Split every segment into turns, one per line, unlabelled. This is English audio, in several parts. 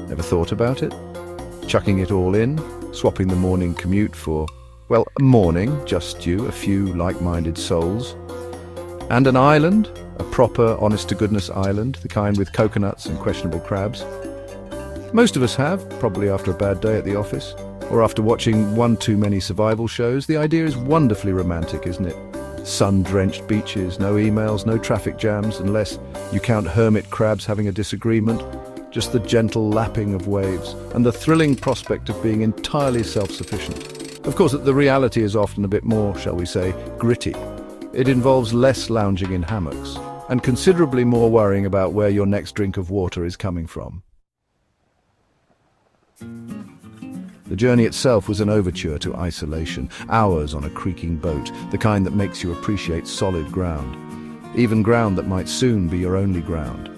Ever thought about it? Chucking it all in, swapping the morning commute for, well, a morning, just you, a few like-minded souls. And an island, a proper, honest-to-goodness island, the kind with coconuts and questionable crabs. Most of us have, probably after a bad day at the office, or after watching one too many survival shows. The idea is wonderfully romantic, isn't it? Sun-drenched beaches, no emails, no traffic jams, unless you count hermit crabs having a disagreement, just the gentle lapping of waves, and the thrilling prospect of being entirely self-sufficient. Of course, the reality is often a bit more, shall we say, gritty. It involves less lounging in hammocks, and considerably more worrying about where your next drink of water is coming from. The journey itself was an overture to isolation, hours on a creaking boat, the kind that makes you appreciate solid ground, even ground that might soon be your only ground.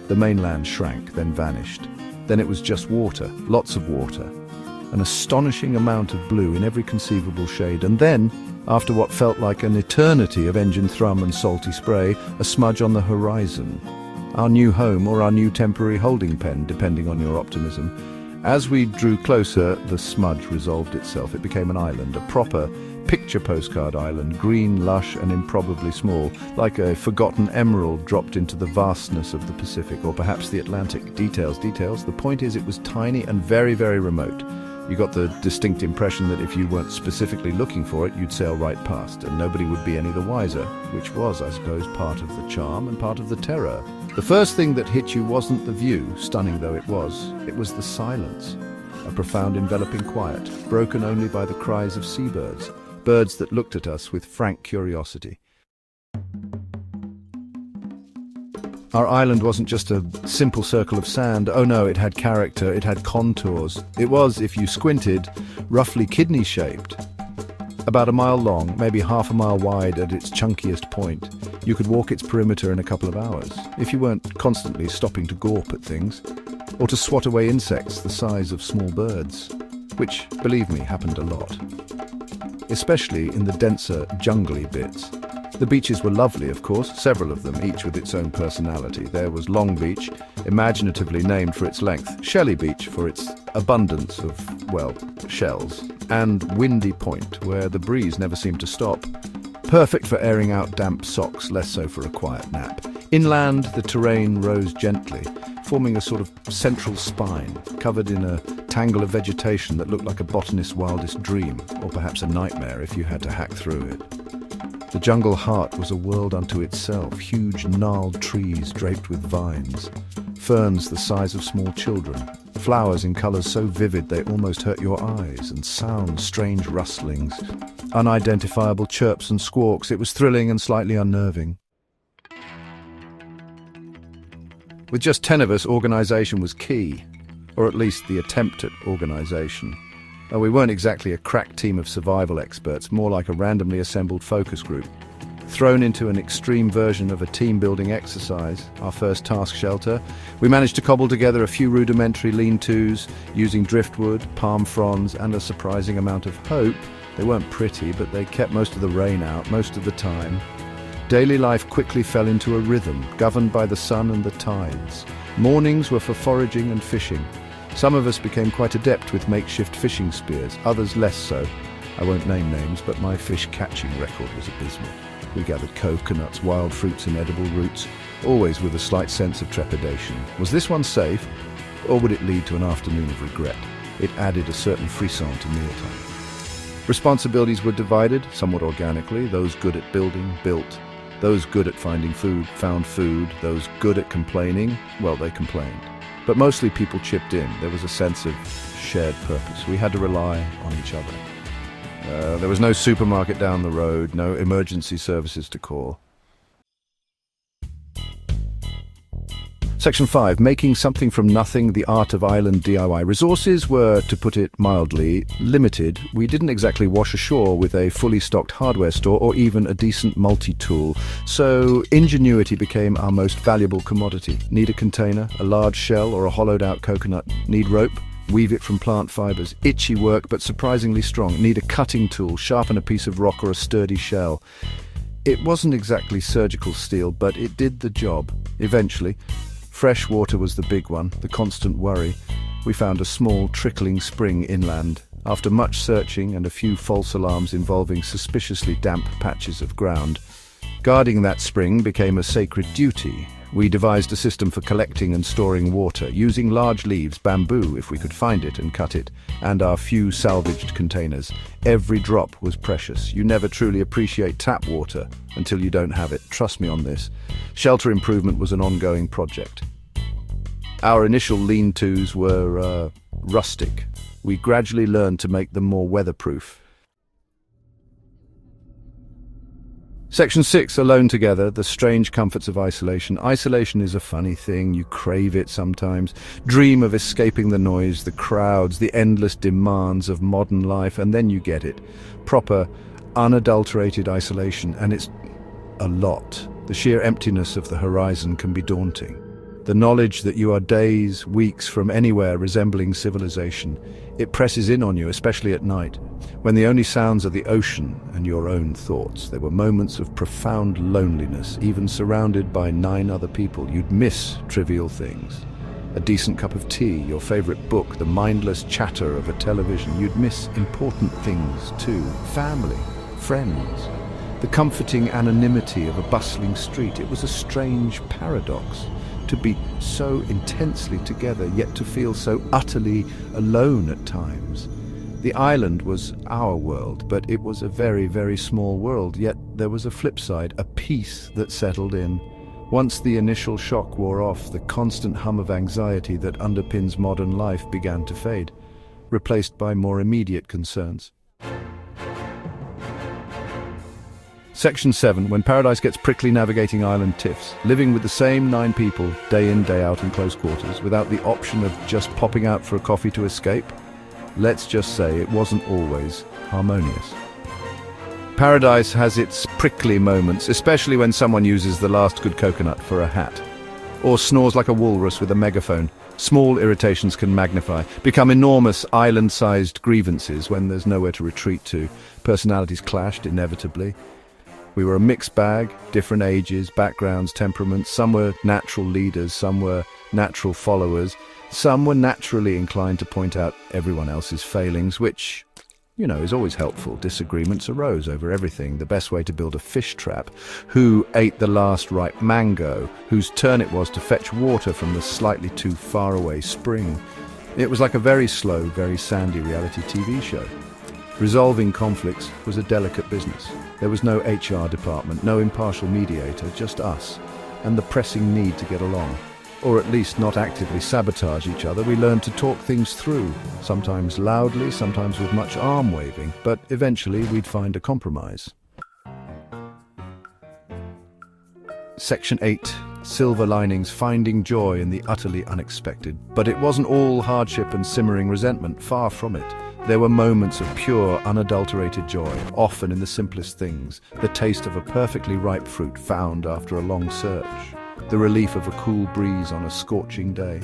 The mainland shrank, then vanished. Then it was just water, lots of water, an astonishing amount of blue in every conceivable shade, and then, after what felt like an eternity of engine thrum and salty spray, a smudge on the horizon. Our new home or our new temporary holding pen, depending on your optimism. As we drew closer, the smudge resolved itself. It became an island, a proper picture postcard island, green, lush and improbably small, like a forgotten emerald dropped into the vastness of the Pacific, or perhaps the Atlantic. Details. The point is, it was tiny and very, very remote. You got the distinct impression that if you weren't specifically looking for it, you'd sail right past, and nobody would be any the wiser, which was, I suppose, part of the charm and part of the terror. The first thing that hit you wasn't the view, stunning though it was the silence. A profound enveloping quiet, broken only by the cries of seabirds, birds that looked at us with frank curiosity. Our island wasn't just a simple circle of sand. Oh no, it had character, it had contours. It was, if you squinted, roughly kidney-shaped. About a mile long, maybe half a mile wide at its chunkiest point. You could walk its perimeter in a couple of hours, if you weren't constantly stopping to gawp at things, or to swat away insects the size of small birds, which, believe me, happened a lot. Especially in the denser, jungly bits. The beaches were lovely, of course, several of them, each with its own personality. There was Long Beach, imaginatively named for its length, Shelly Beach for its abundance of, well, shells, and Windy Point, where the breeze never seemed to stop. Perfect for airing out damp socks, less so for a quiet nap. Inland, the terrain rose gently, forming a sort of central spine, covered in a tangle of vegetation that looked like a botanist's wildest dream, or perhaps a nightmare if you had to hack through it. The jungle heart was a world unto itself, huge gnarled trees draped with vines, ferns the size of small children, flowers in colours so vivid they almost hurt your eyes, and sounds, strange rustlings, unidentifiable chirps and squawks. It was thrilling and slightly unnerving. With just 10 of us, organisation was key, or at least the attempt at organisation. We weren't exactly a crack team of survival experts, more like a randomly assembled focus group. Thrown into an extreme version of a team-building exercise, our first task shelter, we managed to cobble together a few rudimentary lean-tos, using driftwood, palm fronds, and a surprising amount of hope. They weren't pretty, but they kept most of the rain out, most of the time. Daily life quickly fell into a rhythm, governed by the sun and the tides. Mornings were for foraging and fishing. Some of us became quite adept with makeshift fishing spears, others less so. I won't name names, but my fish-catching record was abysmal. We gathered coconuts, wild fruits and edible roots, always with a slight sense of trepidation. Was this one safe, or would it lead to an afternoon of regret? It added a certain frisson to mealtime. Responsibilities were divided, somewhat organically. Those good at building, built. Those good at finding food, found food. Those good at complaining, well, they complained. But mostly people chipped in. There was a sense of shared purpose. We had to rely on each other. There was no supermarket down the road, no emergency services to call. Section 5. Making something from nothing, the art of island DIY. Resources were, to put it mildly, limited. We didn't exactly wash ashore with a fully stocked hardware store or even a decent multi-tool. So ingenuity became our most valuable commodity. Need a container, a large shell or a hollowed-out coconut. Need rope? Weave it from plant fibers. Itchy work, but surprisingly strong. Need a cutting tool, sharpen a piece of rock or a sturdy shell. It wasn't exactly surgical steel, but it did the job, eventually. Fresh water was the big one, the constant worry. We found a small, trickling spring inland. After much searching and a few false alarms involving suspiciously damp patches of ground, guarding that spring became a sacred duty. We devised a system for collecting and storing water, using large leaves, bamboo if we could find it and cut it, and our few salvaged containers. Every drop was precious. You never truly appreciate tap water until you don't have it. Trust me on this. Shelter improvement was an ongoing project. Our initial lean-tos were rustic. We gradually learned to make them more weatherproof. Section 6, Alone Together, the strange comforts of isolation. Isolation is a funny thing. You crave it sometimes. Dream of escaping the noise, the crowds, the endless demands of modern life, and then you get it. Proper, unadulterated isolation, and it's a lot. The sheer emptiness of the horizon can be daunting. The knowledge that you are days, weeks from anywhere resembling civilization, it presses in on you, especially at night, when the only sounds are the ocean and your own thoughts. There were moments of profound loneliness, even surrounded by 9 other people. You'd miss trivial things. A decent cup of tea, your favorite book, the mindless chatter of a television. You'd miss important things too. Family, friends, the comforting anonymity of a bustling street. It was a strange paradox. To be so intensely together, yet to feel so utterly alone at times. The island was our world, but it was a very, very small world, yet there was a flip side, a peace that settled in. Once the initial shock wore off, the constant hum of anxiety that underpins modern life began to fade, replaced by more immediate concerns. Section 7, when paradise gets prickly navigating island tiffs, living with the same 9 people, day in, day out in close quarters, without the option of just popping out for a coffee to escape. Let's just say it wasn't always harmonious. Paradise has its prickly moments, especially when someone uses the last good coconut for a hat, or snores like a walrus with a megaphone. Small irritations can magnify, become enormous island-sized grievances when there's nowhere to retreat to. Personalities clashed inevitably. We were a mixed bag, different ages, backgrounds, temperaments. Some were natural leaders, some were natural followers. Some were naturally inclined to point out everyone else's failings, which, is always helpful. Disagreements arose over everything. The best way to build a fish trap, who ate the last ripe mango, whose turn it was to fetch water from the slightly too far away spring. It was like a very slow, very sandy reality TV show. Resolving conflicts was a delicate business. There was no HR department, no impartial mediator, just us, and the pressing need to get along. Or at least not actively sabotage each other. We learned to talk things through, sometimes loudly, sometimes with much arm waving, but eventually we'd find a compromise. Section 8, Silver Linings, finding joy in the utterly unexpected. But it wasn't all hardship and simmering resentment, far from it. There were moments of pure, unadulterated joy, often in the simplest things. The taste of a perfectly ripe fruit found after a long search. The relief of a cool breeze on a scorching day.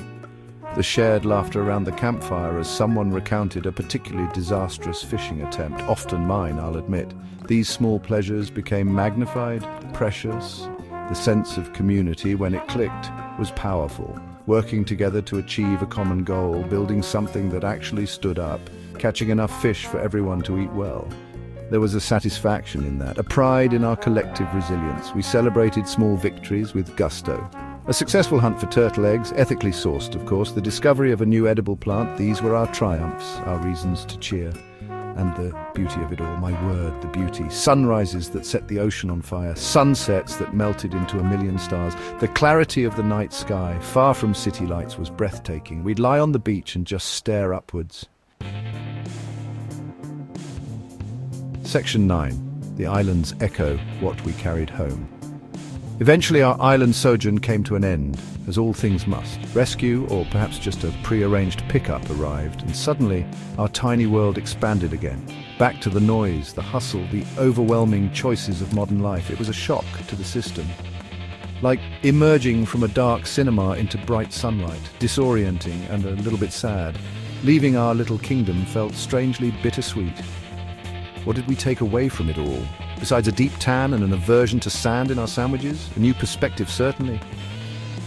The shared laughter around the campfire as someone recounted a particularly disastrous fishing attempt, often mine, I'll admit. These small pleasures became magnified, precious. The sense of community, when it clicked, was powerful. Working together to achieve a common goal, building something that actually stood up, catching enough fish for everyone to eat well. There was a satisfaction in that, a pride in our collective resilience. We celebrated small victories with gusto. A successful hunt for turtle eggs, ethically sourced, of course, the discovery of a new edible plant, these were our triumphs, our reasons to cheer. And the beauty of it all, my word, the beauty. Sunrises that set the ocean on fire, sunsets that melted into a million stars. The clarity of the night sky, far from city lights, was breathtaking. We'd lie on the beach and just stare upwards. Section 9. The islands echo what we carried home. Eventually our island sojourn came to an end, as all things must. Rescue, or perhaps just a pre-arranged pickup, arrived, and suddenly our tiny world expanded again. Back to the noise, the hustle, the overwhelming choices of modern life. It was a shock to the system. Like emerging from a dark cinema into bright sunlight, disorienting and a little bit sad. Leaving our little kingdom felt strangely bittersweet. What did we take away from it all? Besides a deep tan and an aversion to sand in our sandwiches? A new perspective, certainly.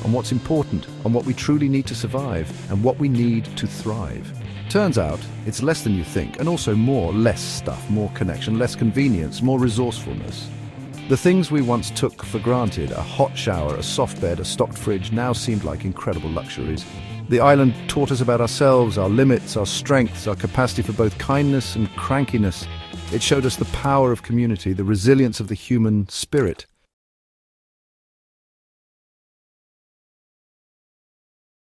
on what's important, on what we truly need to survive, and what we need to thrive. Turns out, it's less than you think, and also less stuff, more connection, less convenience, more resourcefulness. The things we once took for granted, a hot shower, a soft bed, a stocked fridge, now seemed like incredible luxuries. The island taught us about ourselves, our limits, our strengths, our capacity for both kindness and crankiness. It showed us the power of community, the resilience of the human spirit.